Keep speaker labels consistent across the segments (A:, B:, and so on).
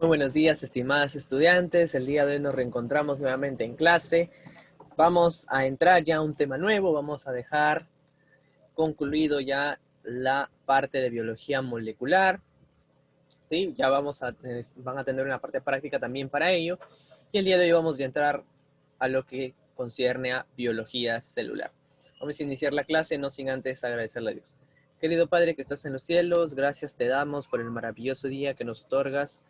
A: Muy buenos días, estimadas estudiantes. El día de hoy nos reencontramos nuevamente en clase. Vamos a entrar ya a un tema nuevo. Vamos a dejar concluido ya la parte de biología molecular. ¿Sí? Ya van a tener una parte práctica también para ello. Y el día de hoy vamos a entrar a lo que concierne a biología celular. Vamos a iniciar la clase, no sin antes agradecerle a Dios. Querido Padre que estás en los cielos, gracias te damos por el maravilloso día que nos otorgas.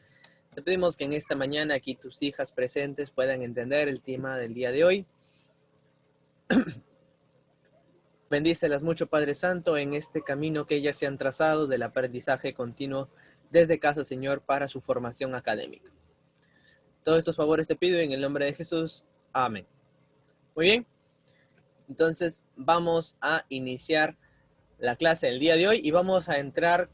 A: Te pedimos que en esta mañana aquí tus hijas presentes puedan entender el tema del día de hoy. Bendícelas mucho, Padre Santo, en este camino que ellas se han trazado del aprendizaje continuo desde casa, Señor, para su formación académica. Todos estos favores te pido en el nombre de Jesús. Amén. Muy bien. Entonces vamos a iniciar la clase del día de hoy y vamos a entrar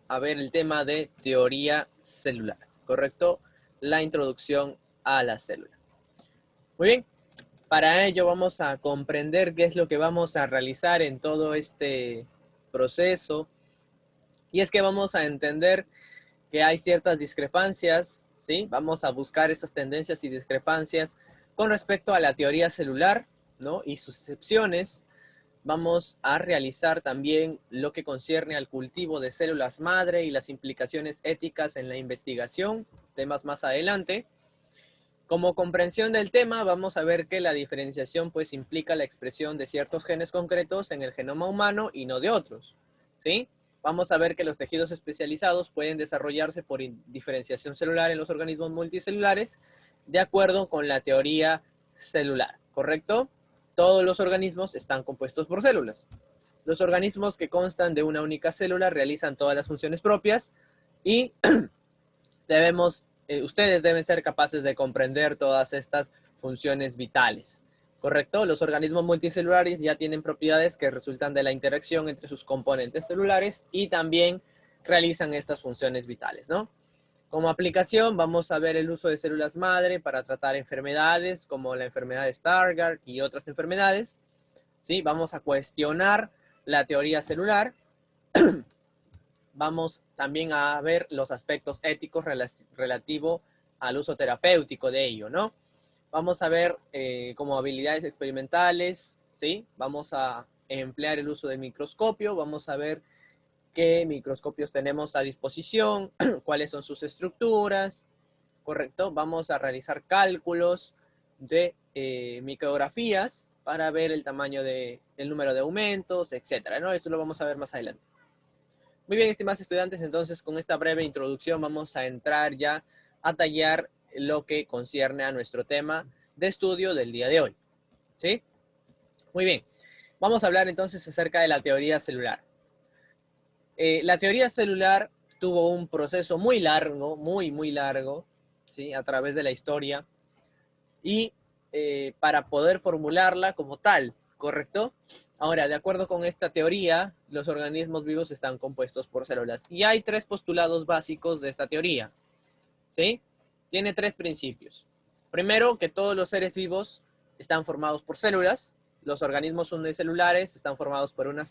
A: a ver el tema de teoría celular, ¿correcto? La introducción a la célula. Muy bien, para ello vamos a comprender qué es lo que vamos a realizar en todo este proceso. Y es que vamos a entender que hay ciertas discrepancias, ¿sí? Vamos a buscar estas tendencias y discrepancias con respecto a la teoría celular, ¿no? Y sus excepciones. Vamos a realizar también lo que concierne al cultivo de células madre y las implicaciones éticas en la investigación, temas más adelante. Como comprensión del tema, vamos a ver que la diferenciación pues implica la expresión de ciertos genes concretos en el genoma humano y no de otros, ¿sí? Vamos a ver que los tejidos especializados pueden desarrollarse por diferenciación celular en los organismos multicelulares de acuerdo con la teoría celular, ¿correcto? Todos los organismos están compuestos por células. Los organismos que constan de una única célula realizan todas las funciones propias y ustedes deben ser capaces de comprender todas estas funciones vitales, ¿correcto? Los organismos multicelulares ya tienen propiedades que resultan de la interacción entre sus componentes celulares y también realizan estas funciones vitales, ¿no? Como aplicación vamos a ver el uso de células madre para tratar enfermedades como la enfermedad de Stargardt y otras enfermedades, ¿sí? Vamos a cuestionar la teoría celular. Vamos también a ver los aspectos éticos relativos al uso terapéutico de ello, ¿no? Vamos a ver como habilidades experimentales, ¿sí? Vamos a emplear el uso del microscopio, vamos a ver qué microscopios tenemos a disposición, cuáles son sus estructuras, ¿correcto? Vamos a realizar cálculos de micrografías para ver el tamaño del número de aumentos, etcétera, ¿no? Eso lo vamos a ver más adelante. Muy bien, estimados estudiantes, entonces con esta breve introducción vamos a entrar ya a tallar lo que concierne a nuestro tema de estudio del día de hoy, ¿sí? Muy bien, vamos a hablar entonces acerca de la teoría celular. La teoría celular tuvo un proceso muy largo, muy largo, ¿sí? A través de la historia y para poder formularla como tal, ¿correcto? Ahora, de acuerdo con esta teoría, los organismos vivos están compuestos por células. Y hay tres postulados básicos de esta teoría, ¿sí? Tiene tres principios. Primero, que todos los seres vivos están formados por células. Los organismos unicelulares están formados por una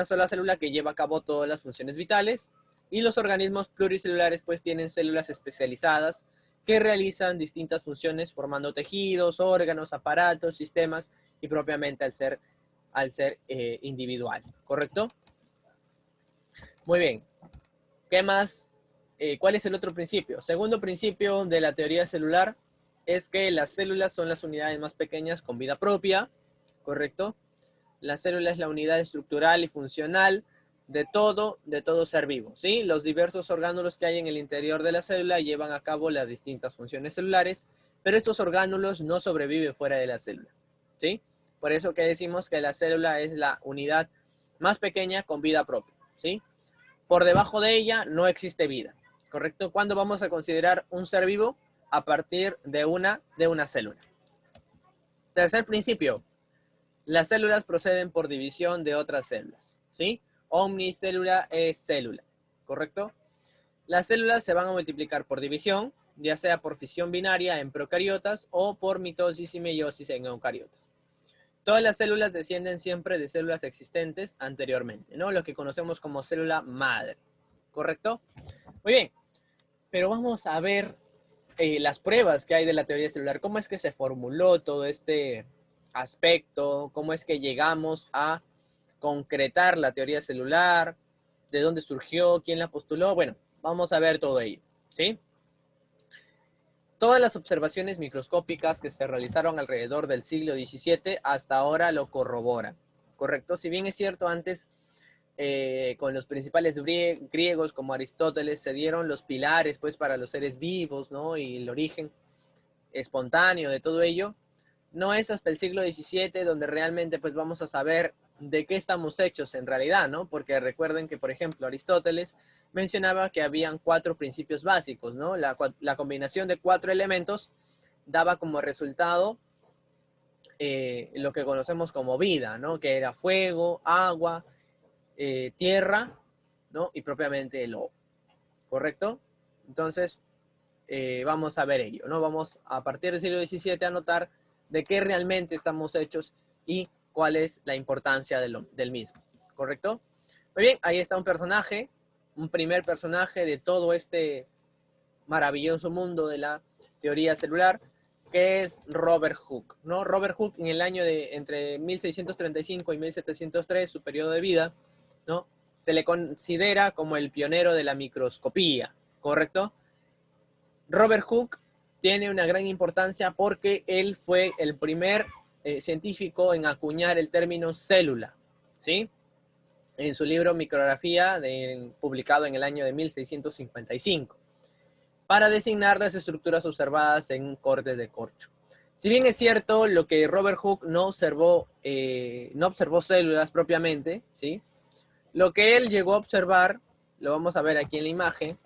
A: sola célula que lleva a cabo todas las funciones vitales. Y los organismos pluricelulares pues tienen células especializadas que realizan distintas funciones formando tejidos, órganos, aparatos, sistemas y propiamente al ser individual, ¿correcto? Muy bien. ¿Qué más? ¿Cuál es el otro principio? Segundo principio de la teoría celular es que las células son las unidades más pequeñas con vida propia, ¿correcto? La célula es la unidad estructural y funcional de todo ser vivo, ¿sí? Los diversos orgánulos que hay en el interior de la célula llevan a cabo las distintas funciones celulares, pero estos orgánulos no sobreviven fuera de la célula, ¿sí? Por eso que decimos que la célula es la unidad más pequeña con vida propia, ¿sí? Por debajo de ella no existe vida, ¿correcto? ¿Cuándo vamos a considerar un ser vivo? A partir de una célula. Tercer principio, las células proceden por división de otras células, ¿sí? Omnicélula es célula, ¿correcto? Las células se van a multiplicar por división, ya sea por fisión binaria en procariotas o por mitosis y meiosis en eucariotas. Todas las células descienden siempre de células existentes anteriormente, ¿no? Lo que conocemos como célula madre, ¿correcto? Muy bien. Pero vamos a ver las pruebas que hay de la teoría celular, cómo es que se formuló todo este aspecto, cómo es que llegamos a concretar la teoría celular, de dónde surgió, quién la postuló. Bueno, vamos a ver todo ello, ¿sí? Todas las observaciones microscópicas que se realizaron alrededor del siglo XVII hasta ahora lo corroboran, ¿correcto? Si bien es cierto, antes con los principales griegos como Aristóteles se dieron los pilares pues para los seres vivos, ¿no? Y el origen espontáneo de todo ello, no es hasta el siglo XVII donde realmente pues vamos a saber de qué estamos hechos en realidad, ¿no? Porque recuerden que, por ejemplo, Aristóteles mencionaba que habían 4 principios básicos, ¿no? La combinación de 4 elementos daba como resultado lo que conocemos como vida, ¿no? Que era fuego, agua, tierra, ¿no? Y propiamente el lobo, ¿correcto? Entonces, vamos a ver ello, ¿no? Vamos a partir del siglo XVII a notar de qué realmente estamos hechos y cuál es la importancia del mismo, ¿correcto? Muy bien, ahí está un personaje, un primer personaje de todo este maravilloso mundo de la teoría celular, que es Robert Hooke, ¿no? Robert Hooke en el año de entre 1635 y 1703, su periodo de vida, ¿no? Se le considera como el pionero de la microscopía, ¿correcto? Robert Hooke tiene una gran importancia porque él fue el primer científico en acuñar el término célula, ¿sí? En su libro Micrografía, publicado en el año de 1655, para designar las estructuras observadas en cortes de corcho. Si bien es cierto, lo que Robert Hooke no observó células propiamente, ¿sí? Lo que él llegó a observar, lo vamos a ver aquí en la imagen,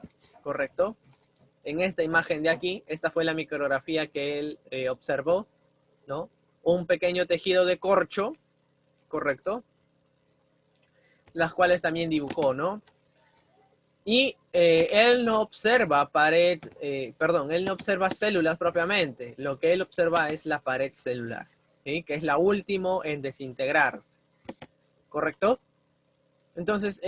A: ¿correcto? En esta imagen de aquí, esta fue la micrografía que él observó, ¿no? Un pequeño tejido de corcho, ¿correcto? Las cuales también dibujó, ¿no? Y él no observa él no observa células propiamente. Lo que él observa es la pared celular, ¿sí? Que es la última en desintegrarse, ¿correcto? Entonces,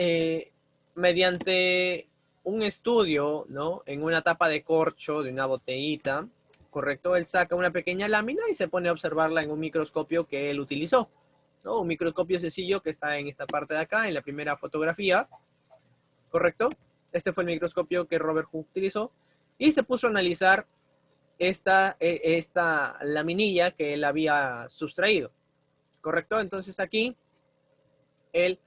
A: mediante un estudio, ¿no? En una tapa de corcho de una botellita, ¿correcto? Él saca una pequeña lámina y se pone a observarla en un microscopio que él utilizó, ¿no? Un microscopio sencillo que está en esta parte de acá, en la primera fotografía, ¿correcto? Este fue el microscopio que Robert Hooke utilizó y se puso a analizar esta laminilla que él había sustraído, ¿correcto? Entonces aquí él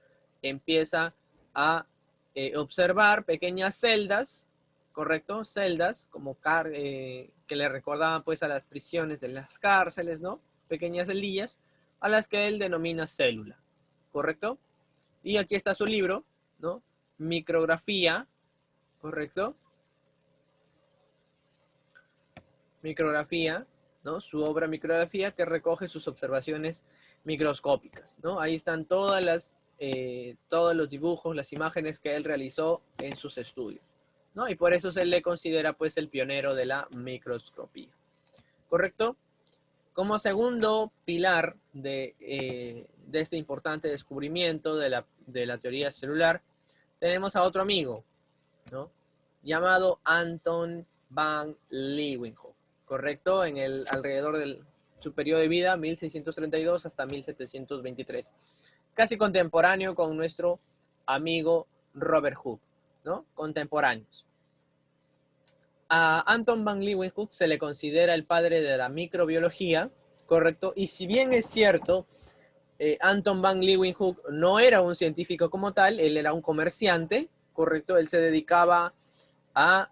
A: empieza a observar pequeñas celdas, ¿correcto? Celdas como que le recordaban pues a las prisiones de las cárceles, ¿no? Pequeñas celdillas a las que él denomina célula, ¿correcto? Y aquí está su libro, ¿no? Micrografía, ¿correcto? Micrografía, ¿no? Su obra Micrografía que recoge sus observaciones microscópicas, ¿no? Ahí están todos los dibujos, las imágenes que él realizó en sus estudios, ¿no? Y por eso se le considera pues el pionero de la microscopía, ¿correcto? Como segundo pilar de este importante descubrimiento de la teoría celular, tenemos a otro amigo, ¿no? Llamado Anton van Leeuwenhoek, ¿correcto? Alrededor de su periodo de vida, 1632 hasta 1723. Casi contemporáneo con nuestro amigo Robert Hooke, ¿no? Contemporáneos. A Anton van Leeuwenhoek se le considera el padre de la microbiología, ¿correcto? Y si bien es cierto, Anton van Leeuwenhoek no era un científico como tal, él era un comerciante, ¿correcto? Él se dedicaba a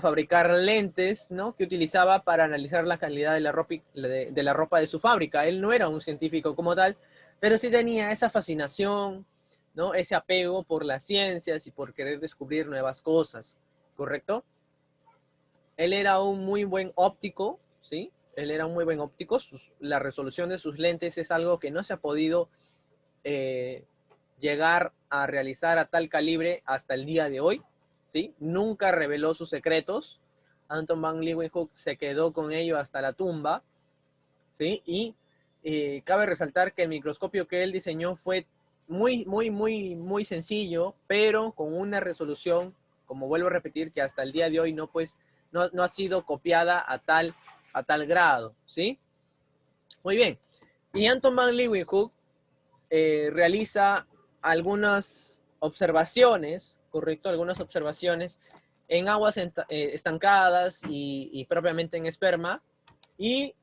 A: fabricar lentes, ¿no? Que utilizaba para analizar la calidad de la ropa de su fábrica. Él no era un científico como tal, pero sí tenía esa fascinación, ¿no? Ese apego por las ciencias y por querer descubrir nuevas cosas, ¿correcto? Él era un muy buen óptico, ¿sí? Él era un muy buen óptico. La resolución de sus lentes es algo que no se ha podido eh, llegar a realizar a tal calibre hasta el día de hoy, ¿sí? Nunca reveló sus secretos. Anton van Leeuwenhoek se quedó con ello hasta la tumba, ¿sí? Y cabe resaltar que el microscopio que él diseñó fue muy sencillo, pero con una resolución como vuelvo a repetir, que hasta el día de hoy no ha sido copiada a tal grado, ¿sí? Muy bien. Y Anton van Leeuwenhoek realiza algunas observaciones, ¿correcto? Algunas observaciones en aguas estancadas y propiamente en esperma, y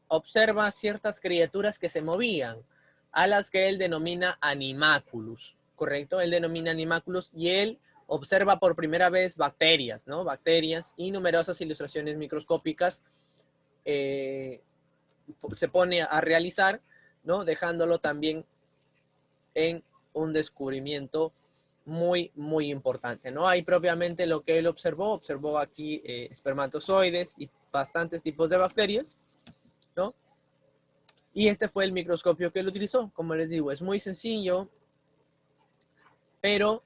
A: observa ciertas criaturas que se movían, a las que él denomina animaculus, ¿correcto? Él denomina animaculus y él observa por primera vez bacterias, ¿no? Bacterias y numerosas ilustraciones microscópicas se pone a realizar, ¿no? Dejándolo también en un descubrimiento muy, muy importante, ¿no? Ahí propiamente lo que él observó aquí espermatozoides y bastantes tipos de bacterias, ¿no? Y este fue el microscopio que él utilizó. Como les digo, es muy sencillo, pero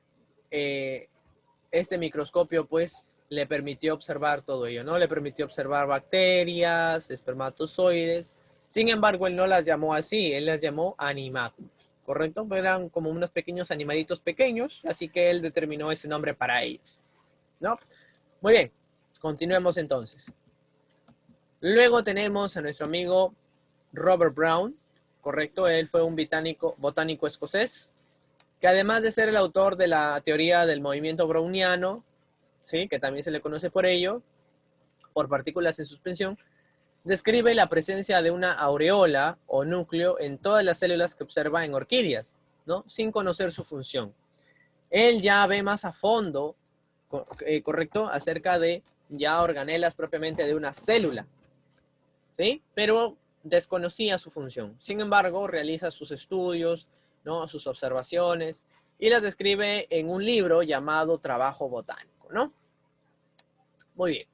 A: este microscopio pues le permitió observar todo ello, ¿no? Le permitió observar bacterias, espermatozoides. Sin embargo, él no las llamó así, él las llamó animáculos, ¿correcto? Eran como unos pequeños animalitos pequeños, así que él determinó ese nombre para ellos, ¿no? Muy bien, continuemos entonces. Luego tenemos a nuestro amigo Robert Brown, ¿correcto? Él fue un botánico escocés, que además de ser el autor de la teoría del movimiento browniano, ¿sí? Que también se le conoce por ello, por partículas en suspensión, describe la presencia de una aureola o núcleo en todas las células que observa en orquídeas, ¿no? Sin conocer su función. Él ya ve más a fondo, correcto, acerca de ya organelas propiamente de una célula, ¿sí? Pero desconocía su función. Sin embargo, realiza sus estudios, ¿no? Sus observaciones y las describe en un libro llamado Trabajo Botánico, ¿no? Muy bien.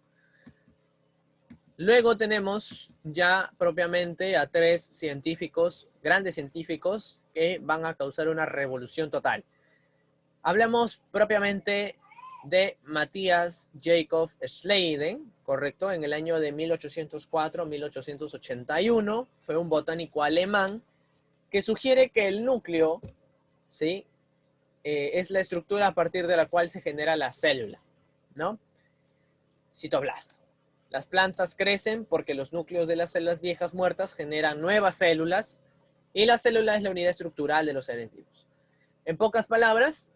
A: Luego tenemos ya propiamente a tres científicos, grandes científicos, que van a causar una revolución total. Hablamos propiamente de Matthias Jakob Schleiden, ¿correcto? En el año de 1804-1881, fue un botánico alemán que sugiere que el núcleo, ¿sí? Es la estructura a partir de la cual se genera la célula, ¿no? Citoblasto. Las plantas crecen porque los núcleos de las células viejas muertas generan nuevas células y la célula es la unidad estructural de los seres vivos. En pocas palabras,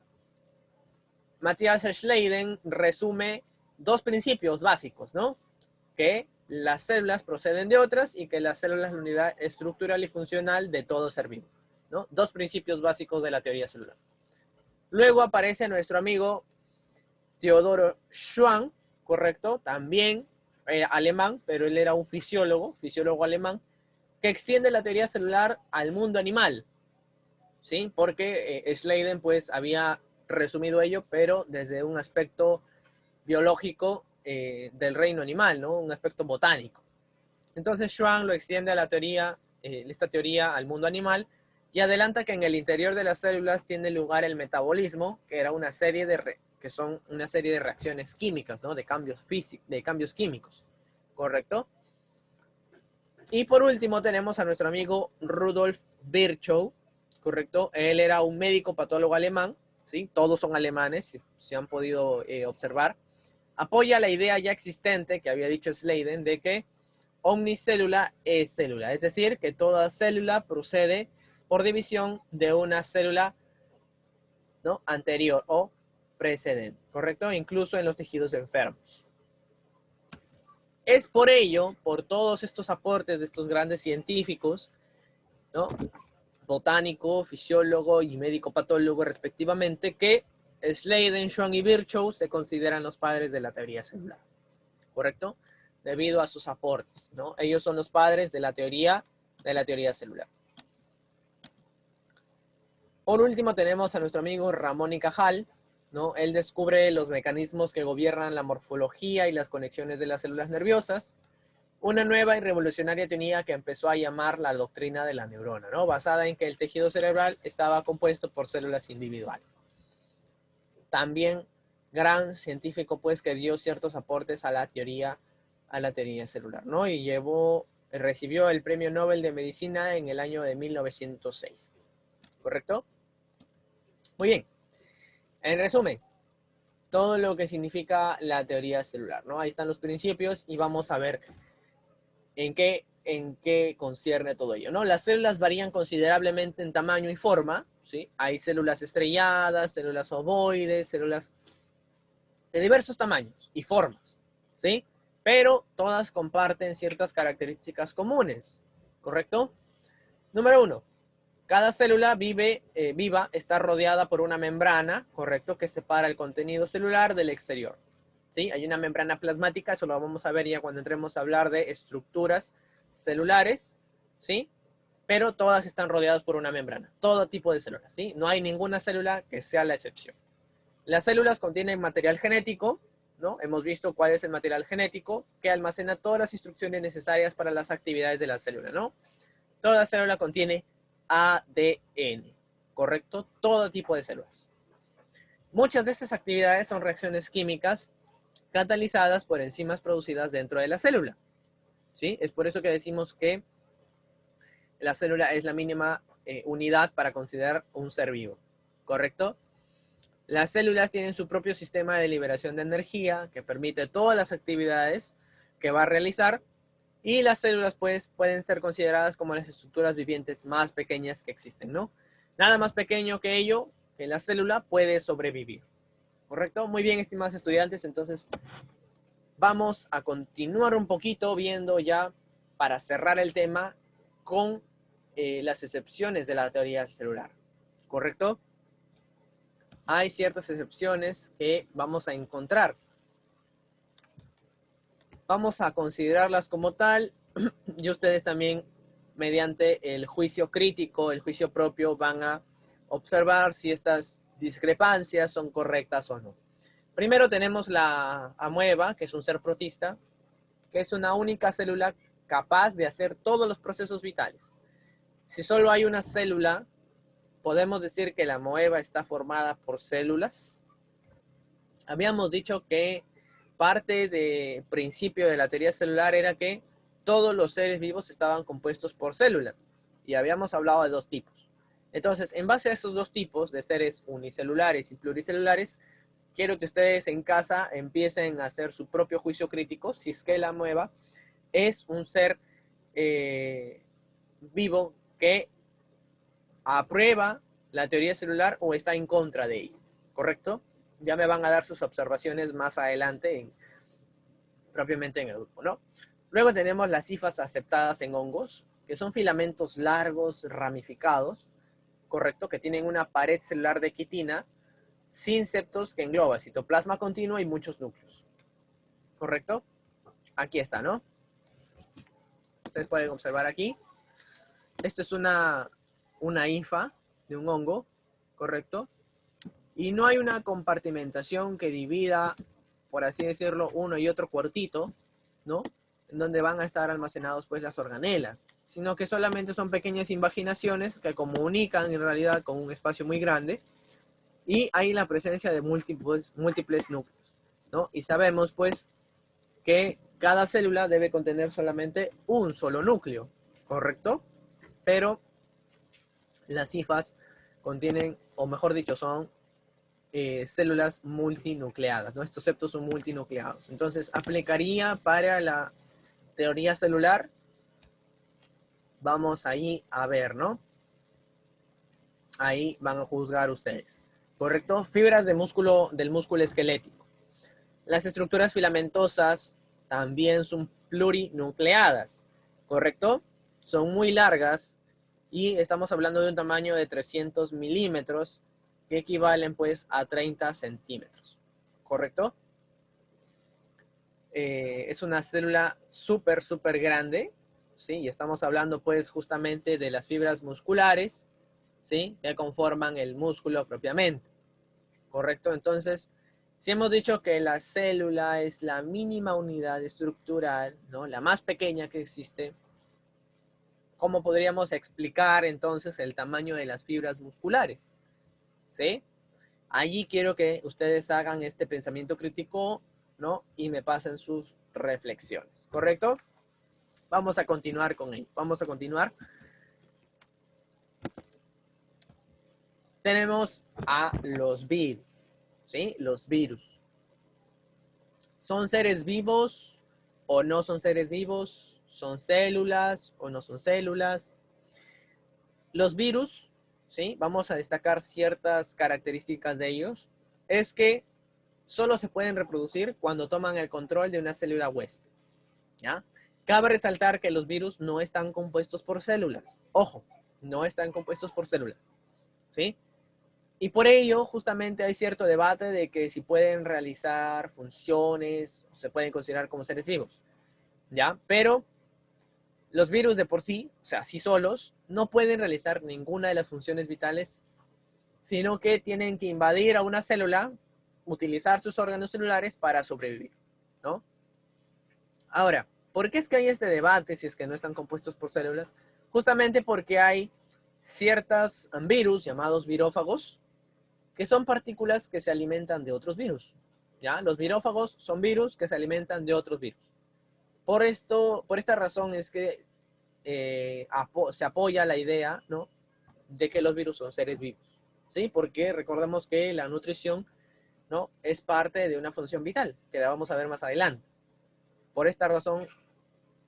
A: Matthias Schleiden resume dos principios básicos, ¿no? Que las células proceden de otras y que las células es la unidad estructural y funcional de todo ser vivo, ¿no? Dos principios básicos de la teoría celular. Luego aparece nuestro amigo Theodor Schwann, ¿correcto? También alemán, pero él era un fisiólogo alemán, que extiende la teoría celular al mundo animal, ¿sí? Porque Schleiden pues había resumido ello, pero desde un aspecto biológico del reino animal, ¿no? Un aspecto botánico. Entonces Schwann lo extiende a la teoría, esta teoría al mundo animal, y adelanta que en el interior de las células tiene lugar el metabolismo, que era una serie de reacciones químicas, ¿no? De cambios químicos, ¿correcto? Y por último tenemos a nuestro amigo Rudolf Virchow, ¿correcto? Él era un médico patólogo alemán, ¿sí? Todos son alemanes, si han podido observar. Apoya la idea ya existente que había dicho Schleiden de que omnicélula es célula, es decir, que toda célula procede por división de una célula, ¿no? Anterior o precedente, ¿correcto? Incluso en los tejidos enfermos. Es por ello, por todos estos aportes de estos grandes científicos, ¿no? Botánico, fisiólogo y médico patólogo respectivamente, que Schleiden, Schwann y Virchow se consideran los padres de la teoría celular, ¿correcto? Debido a sus aportes, ¿no? Ellos son los padres de la teoría celular. Por último tenemos a nuestro amigo Ramón y Cajal, ¿no? Él descubre los mecanismos que gobiernan la morfología y las conexiones de las células nerviosas, una nueva y revolucionaria teoría que empezó a llamar la doctrina de la neurona, ¿no? Basada en que el tejido cerebral estaba compuesto por células individuales. También gran científico, pues, que dio ciertos aportes a la teoría celular, ¿no? Y recibió el Premio Nobel de Medicina en el año de 1906, ¿correcto? Muy bien. En resumen, todo lo que significa la teoría celular, ¿no? Ahí están los principios y vamos a ver en qué concierne todo ello, ¿no? Las células varían considerablemente en tamaño y forma, ¿sí? Hay células estrelladas, células ovoides, células de diversos tamaños y formas, ¿sí? Pero todas comparten ciertas características comunes, ¿correcto? Número 1. Cada célula viva está rodeada por una membrana, ¿correcto? Que separa el contenido celular del exterior. ¿Sí? Hay una membrana plasmática, eso lo vamos a ver ya cuando entremos a hablar de estructuras celulares, ¿sí? Pero todas están rodeadas por una membrana, todo tipo de células, ¿sí? No hay ninguna célula que sea la excepción. Las células contienen material genético, ¿no? Hemos visto cuál es el material genético que almacena todas las instrucciones necesarias para las actividades de la célula, ¿no? Toda célula contiene ADN, ¿correcto? Todo tipo de células. Muchas de estas actividades son reacciones químicas catalizadas por enzimas producidas dentro de la célula, ¿sí? Es por eso que decimos que la célula es la mínima unidad para considerar un ser vivo, ¿correcto? Las células tienen su propio sistema de liberación de energía que permite todas las actividades que va a realizar y las células pues pueden ser consideradas como las estructuras vivientes más pequeñas que existen, ¿no? Nada más pequeño que ello, que la célula puede sobrevivir, ¿correcto? Muy bien, estimados estudiantes, entonces vamos a continuar un poquito viendo ya para cerrar el tema con las excepciones de la teoría celular, ¿correcto? Hay ciertas excepciones que vamos a encontrar. Vamos a considerarlas como tal y ustedes también mediante el juicio crítico, el juicio propio, van a observar si estas discrepancias son correctas o no. Primero tenemos la amueba, que es un ser protista, que es una única célula capaz de hacer todos los procesos vitales. Si solo hay una célula, podemos decir que la amueba está formada por células. Habíamos dicho que parte del principio de la teoría celular era que todos los seres vivos estaban compuestos por células y habíamos hablado de dos tipos. Entonces, en base a esos dos tipos de seres unicelulares y pluricelulares, quiero que ustedes en casa empiecen a hacer su propio juicio crítico si es que la amueba es un ser vivo que aprueba la teoría celular o está en contra de ella, ¿correcto? Ya me van a dar sus observaciones más adelante, propiamente en el grupo, ¿no? Luego tenemos las hifas aceptadas en hongos, que son filamentos largos, ramificados, ¿correcto? Que tienen una pared celular de quitina sin septos que engloba citoplasma continuo y muchos núcleos, ¿correcto? Aquí está, ¿no? Ustedes pueden observar aquí. Esto es una hifa de un hongo, ¿correcto? Y no hay una compartimentación que divida, por así decirlo, uno y otro cuartito, ¿no? En donde van a estar almacenados pues las organelas, sino que solamente son pequeñas invaginaciones que comunican en realidad con un espacio muy grande y hay la presencia de múltiples núcleos, ¿no? Y sabemos pues que cada célula debe contener solamente un solo núcleo, ¿correcto? Pero las hifas contienen, o mejor dicho, son células multinucleadas, ¿no? Estos septos son multinucleados. Entonces, aplicaría para la teoría celular. Vamos ahí a ver, ¿no? Ahí van a juzgar ustedes. ¿Correcto? Fibras de músculo, del músculo esquelético. Las estructuras filamentosas también son plurinucleadas. ¿Correcto? Son muy largas y estamos hablando de un tamaño de 300 milímetros que equivalen pues a 30 centímetros. ¿Correcto? Es una célula súper grande, ¿sí? Y estamos hablando pues justamente de las fibras musculares, ¿sí? Que conforman el músculo propiamente, ¿correcto? Entonces, si hemos dicho que la célula es la mínima unidad estructural, ¿no? La más pequeña que existe, ¿cómo podríamos explicar entonces el tamaño de las fibras musculares? ¿Sí? Allí quiero que ustedes hagan este pensamiento crítico, ¿no? Y me pasen sus reflexiones, ¿correcto? Vamos a continuar con ello. Vamos a continuar. Tenemos a los virus, ¿sí? Los virus. ¿Son seres vivos o no son seres vivos? ¿Son células o no son células? Los virus, ¿sí? Vamos a destacar ciertas características de ellos. Es que solo se pueden reproducir cuando toman el control de una célula huésped, ¿ya? Cabe resaltar que los virus no están compuestos por células. Ojo, no están compuestos por células, ¿sí? Y por ello, justamente hay cierto debate de que si pueden realizar funciones, se pueden considerar como seres vivos, ¿ya? Pero los virus de por sí, o sea, sí solos, no pueden realizar ninguna de las funciones vitales, sino que tienen que invadir a una célula, utilizar sus órganos celulares para sobrevivir, ¿no? Ahora, ¿por qué es que hay este debate si es que no están compuestos por células? Justamente porque hay ciertos virus llamados virófagos, que son partículas que se alimentan de otros virus, ¿ya? Los virófagos son virus que se alimentan de otros virus. Por esta razón es que se apoya la idea, ¿no?, de que los virus son seres vivos, ¿sí? Porque recordemos que la nutrición, ¿no?, es parte de una función vital, que la vamos a ver más adelante. Por esta razón,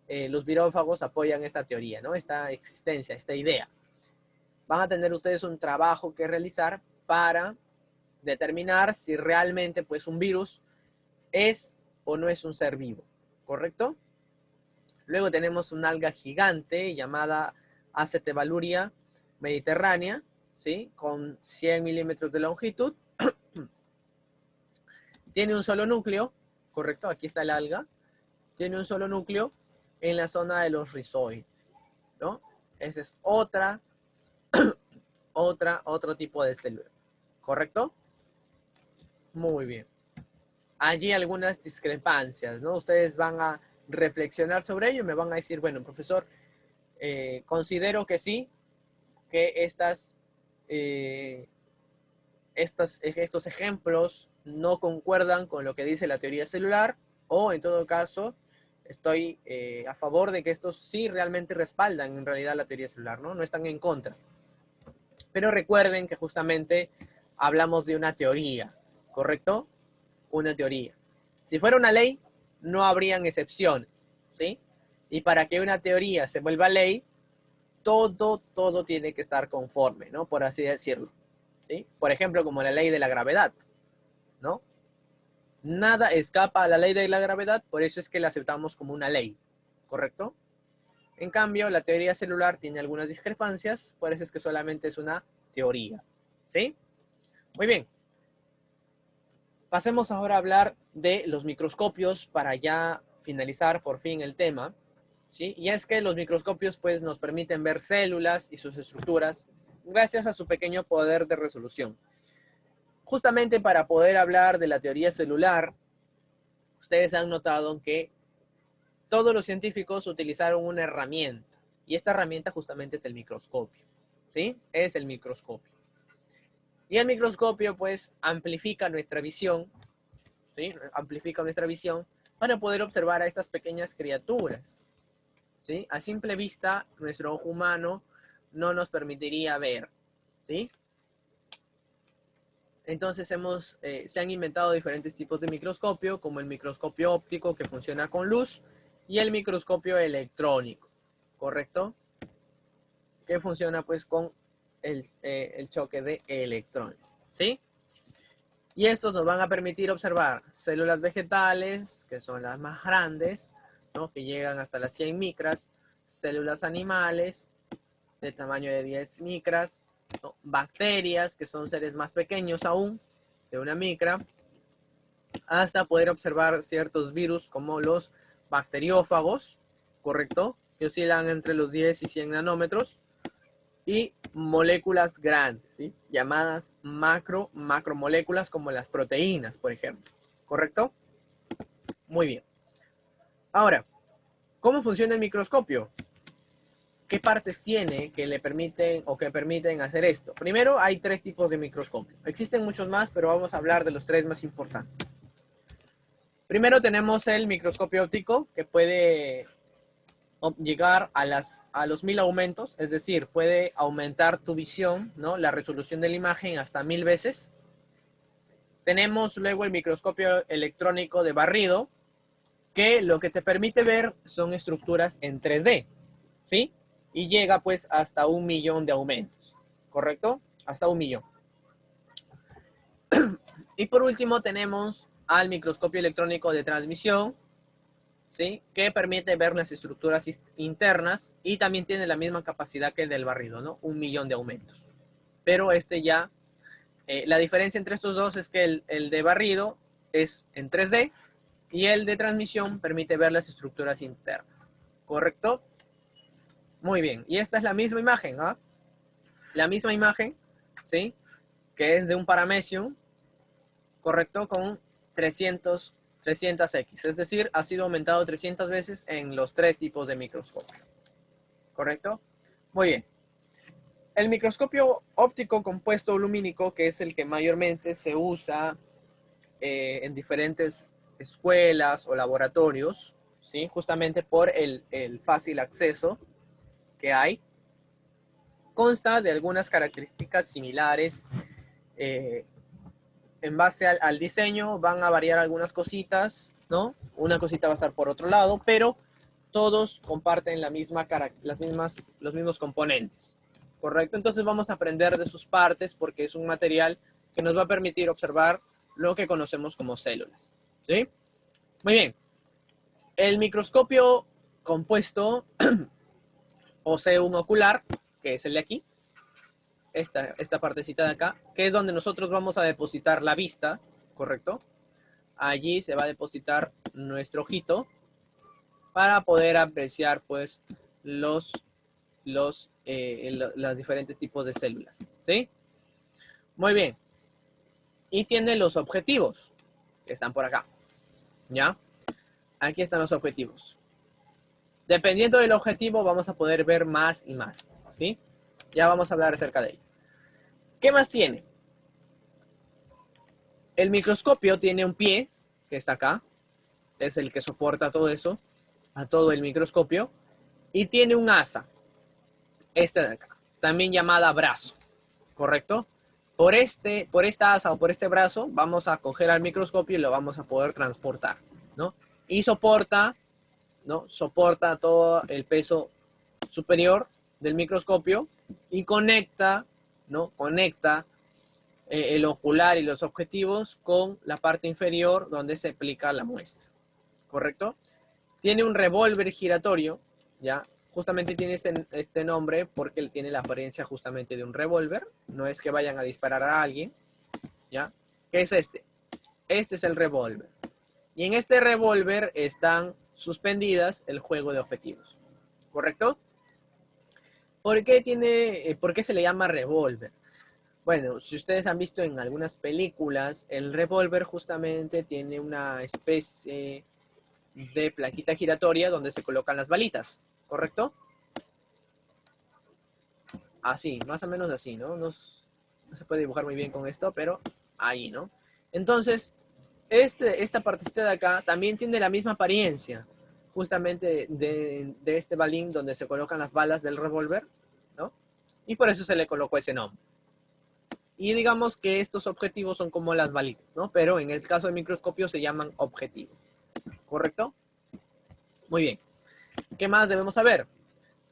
A: los virófagos apoyan esta teoría, ¿no?, esta existencia, esta idea. Van a tener ustedes un trabajo que realizar para determinar si realmente, pues, un virus es o no es un ser vivo, ¿correcto? Luego tenemos una alga gigante llamada Aceteballura mediterránea, ¿sí?, con 100 milímetros de longitud. Tiene un solo núcleo, ¿correcto? Aquí está el alga. Tiene un solo núcleo en la zona de los rizoides, ¿no? Esa es otro tipo de célula, ¿correcto? Muy bien. Allí algunas discrepancias, ¿no? Ustedes van a reflexionar sobre ello y me van a decir, bueno, profesor, considero que sí, que estos ejemplos no concuerdan con lo que dice la teoría celular, o en todo caso, estoy a favor de que estos sí realmente respaldan en realidad la teoría celular, ¿no? No están en contra. Pero recuerden que justamente hablamos de una teoría, ¿correcto? Una teoría. Si fuera una ley, no habrían excepciones, ¿sí? Y para que una teoría se vuelva ley, todo tiene que estar conforme, ¿no? Por así decirlo, ¿sí? Por ejemplo, como la ley de la gravedad, ¿no? Nada escapa a la ley de la gravedad, por eso es que la aceptamos como una ley, ¿correcto? En cambio, la teoría celular tiene algunas discrepancias, por eso es que solamente es una teoría, ¿sí? Muy bien. Pasemos ahora a hablar de los microscopios para ya finalizar por fin el tema, ¿sí? Y es que los microscopios pues nos permiten ver células y sus estructuras gracias a su pequeño poder de resolución. Justamente para poder hablar de la teoría celular, ustedes han notado que todos los científicos utilizaron una herramienta, y esta herramienta justamente es el microscopio, ¿sí? Es el microscopio. Y el microscopio pues amplifica nuestra visión, ¿sí? Amplifica nuestra visión para poder observar a estas pequeñas criaturas, ¿sí? A simple vista, nuestro ojo humano no nos permitiría ver, ¿sí? Entonces se han inventado diferentes tipos de microscopio, como el microscopio óptico que funciona con luz y el microscopio electrónico, ¿correcto? Que funciona pues con el choque de electrones, ¿sí? Y estos nos van a permitir observar células vegetales, que son las más grandes, ¿no?, que llegan hasta las 100 micras, células animales de tamaño de 10 micras, ¿no?, bacterias, que son seres más pequeños aún, de una micra, hasta poder observar ciertos virus como los bacteriófagos, ¿correcto?, que oscilan entre los 10 y 100 nanómetros, y moléculas grandes, ¿sí?, llamadas macromoléculas, como las proteínas, por ejemplo, ¿correcto? Muy bien. Ahora, ¿cómo funciona el microscopio? ¿Qué partes tiene que le permiten o que permiten hacer esto? Primero, hay 3 tipos de microscopio. Existen muchos más, pero vamos a hablar de los 3 más importantes. Primero tenemos el microscopio óptico, que puede llegar a los 1000 aumentos, es decir, puede aumentar tu visión, ¿no?, la resolución de la imagen hasta 1000 veces. Tenemos luego el microscopio electrónico de barrido, que lo que te permite ver son estructuras en 3D, ¿sí? Y llega pues hasta 1.000.000 de aumentos, ¿correcto? Hasta 1.000.000. Y por último tenemos al microscopio electrónico de transmisión, ¿sí? Que permite ver las estructuras internas y también tiene la misma capacidad que el del barrido, ¿no? 1.000.000 de aumentos. Pero este ya, la diferencia entre estos dos es que el de barrido es en 3D y el de transmisión permite ver las estructuras internas, ¿correcto? Muy bien, y esta es la misma imagen, ¿ah? La misma imagen, ¿sí? Que es de un paramecium, ¿correcto? Con 300x, es decir, ha sido aumentado 300 veces en los 3 tipos de microscopio, ¿correcto? Muy bien. El microscopio óptico compuesto lumínico, que es el que mayormente se usa en diferentes escuelas o laboratorios, ¿sí? Justamente por el fácil acceso que hay, consta de algunas características similares. En base al diseño van a variar algunas cositas, ¿no? Una cosita va a estar por otro lado, pero todos comparten los mismos componentes, ¿correcto? Entonces vamos a aprender de sus partes porque es un material que nos va a permitir observar lo que conocemos como células, ¿sí? Muy bien. El microscopio compuesto o sea un ocular, que es el de aquí, esta partecita de acá, que es donde nosotros vamos a depositar la vista, ¿correcto? Allí se va a depositar nuestro ojito para poder apreciar pues los diferentes tipos de células, ¿sí? Muy bien. Y tiene los objetivos, que están por acá, ¿ya? Aquí están los objetivos. Dependiendo del objetivo vamos a poder ver más y más, ¿sí? Ya vamos a hablar acerca de ello. ¿Qué más tiene? El microscopio tiene un pie, que está acá, es el que soporta todo eso, a todo el microscopio, y tiene un asa, esta de acá, también llamada brazo, ¿correcto? Por esta asa o por este brazo vamos a coger al microscopio y lo vamos a poder transportar, ¿no? Y soporta, ¿no? Soporta todo el peso superior del microscopio y conecta, ¿no? Conecta el ocular y los objetivos con la parte inferior donde se aplica la muestra, ¿correcto? Tiene un revólver giratorio, ¿ya? Justamente tiene este nombre porque él tiene la apariencia justamente de un revólver, no es que vayan a disparar a alguien, ¿ya? ¿Qué es este? Este es el revólver. Y en este revólver están suspendidas el juego de objetivos, ¿correcto? ¿Por qué se le llama revólver? Bueno, si ustedes han visto en algunas películas, el revólver justamente tiene una especie de plaquita giratoria donde se colocan las balitas, ¿correcto? Así, más o menos así, ¿no? No se puede dibujar muy bien con esto, pero ahí, ¿no? Entonces, esta partecita de acá también tiene la misma apariencia, justamente de este balín donde se colocan las balas del revólver, ¿no? Y por eso se le colocó ese nombre. Y digamos que estos objetivos son como las balitas, ¿no? Pero en el caso del microscopio se llaman objetivos, ¿correcto? Muy bien. ¿Qué más debemos saber?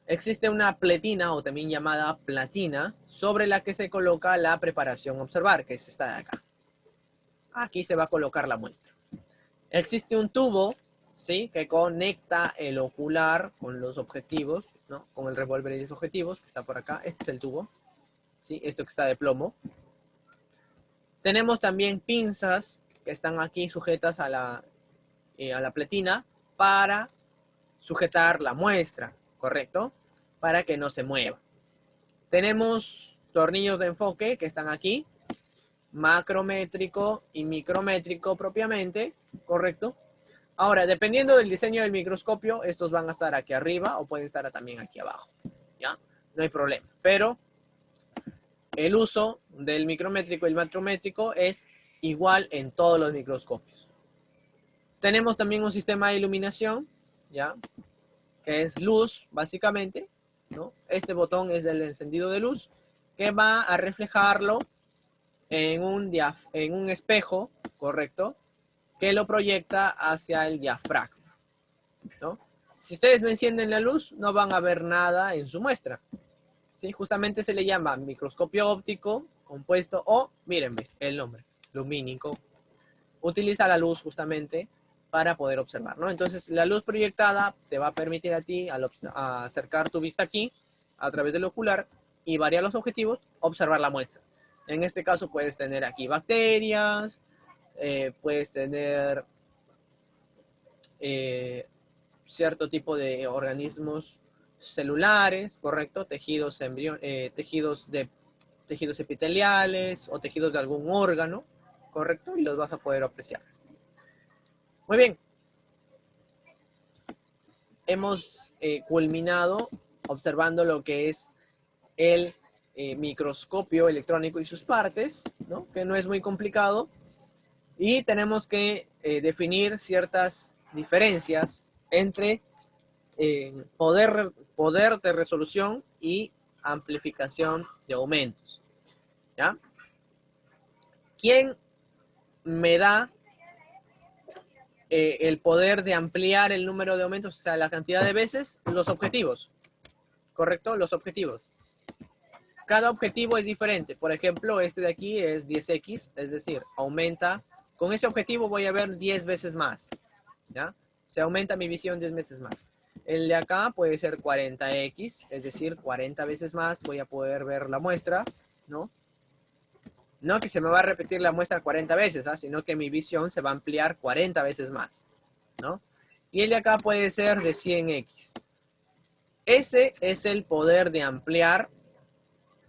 A: Existe una pletina, o también llamada platina, sobre la que se coloca la preparación a observar, que es esta de acá. Aquí se va a colocar la muestra. Existe un tubo, ¿sí? Que conecta el ocular con los objetivos, ¿no? Con el revólver y los objetivos, que está por acá. Este es el tubo, ¿sí? Esto que está de plomo. Tenemos también pinzas que están aquí sujetas a la pletina para sujetar la muestra, ¿correcto? Para que no se mueva. Tenemos tornillos de enfoque que están aquí, macrométrico y micrométrico propiamente, ¿correcto? Ahora, dependiendo del diseño del microscopio, estos van a estar aquí arriba o pueden estar también aquí abajo, ¿ya? No hay problema, pero el uso del micrométrico y el macrométrico es igual en todos los microscopios. Tenemos también un sistema de iluminación, ¿ya? Que es luz, básicamente, ¿no? Este botón es el encendido de luz, que va a reflejarlo en un espejo, ¿correcto? Que lo proyecta hacia el diafragma, ¿no? Si ustedes no encienden la luz, no van a ver nada en su muestra, ¿sí? Justamente se le llama microscopio óptico compuesto o, mírenme, el nombre, lumínico. Utiliza la luz justamente para poder observar, ¿no? Entonces, la luz proyectada te va a permitir a ti, al acercar tu vista aquí, a través del ocular, y variar los objetivos, observar la muestra. En este caso puedes tener aquí bacterias, puedes tener cierto tipo de organismos celulares, ¿correcto? Tejidos, tejidos epiteliales o tejidos de algún órgano, ¿correcto? Y los vas a poder apreciar. Muy bien. Hemos culminado observando lo que es el microscopio electrónico y sus partes, ¿no? Que no es muy complicado. Y tenemos que definir ciertas diferencias entre poder de resolución y amplificación de aumentos, ¿ya? ¿Quién me da el poder de ampliar el número de aumentos, o sea, la cantidad de veces? Los objetivos, ¿correcto? Los objetivos. Cada objetivo es diferente. Por ejemplo, este de aquí es 10x, es decir, aumenta. Con ese objetivo voy a ver 10 veces más, ¿ya? Se aumenta mi visión 10 veces más. El de acá puede ser 40x, es decir, 40 veces más voy a poder ver la muestra, ¿no? No que se me va a repetir la muestra 40 veces, ¿ah? Sino que mi visión se va a ampliar 40 veces más, ¿no? Y el de acá puede ser de 100x. Ese es el poder de ampliar,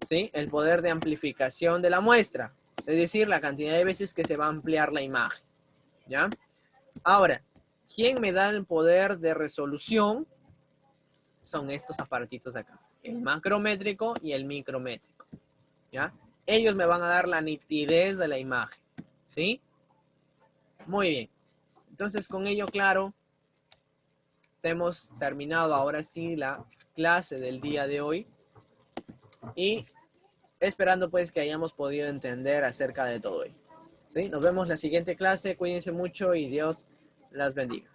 A: ¿sí? El poder de amplificación de la muestra, es decir, la cantidad de veces que se va a ampliar la imagen, ¿ya? Ahora, ¿quién me da el poder de resolución? Son estos aparatitos de acá, el macrométrico y el micrométrico, ¿ya? Ellos me van a dar la nitidez de la imagen, ¿sí? Muy bien. Entonces, con ello claro, hemos terminado ahora sí la clase del día de hoy y esperando pues que hayamos podido entender acerca de todo ello, ¿sí? Nos vemos en la siguiente clase, cuídense mucho y Dios las bendiga.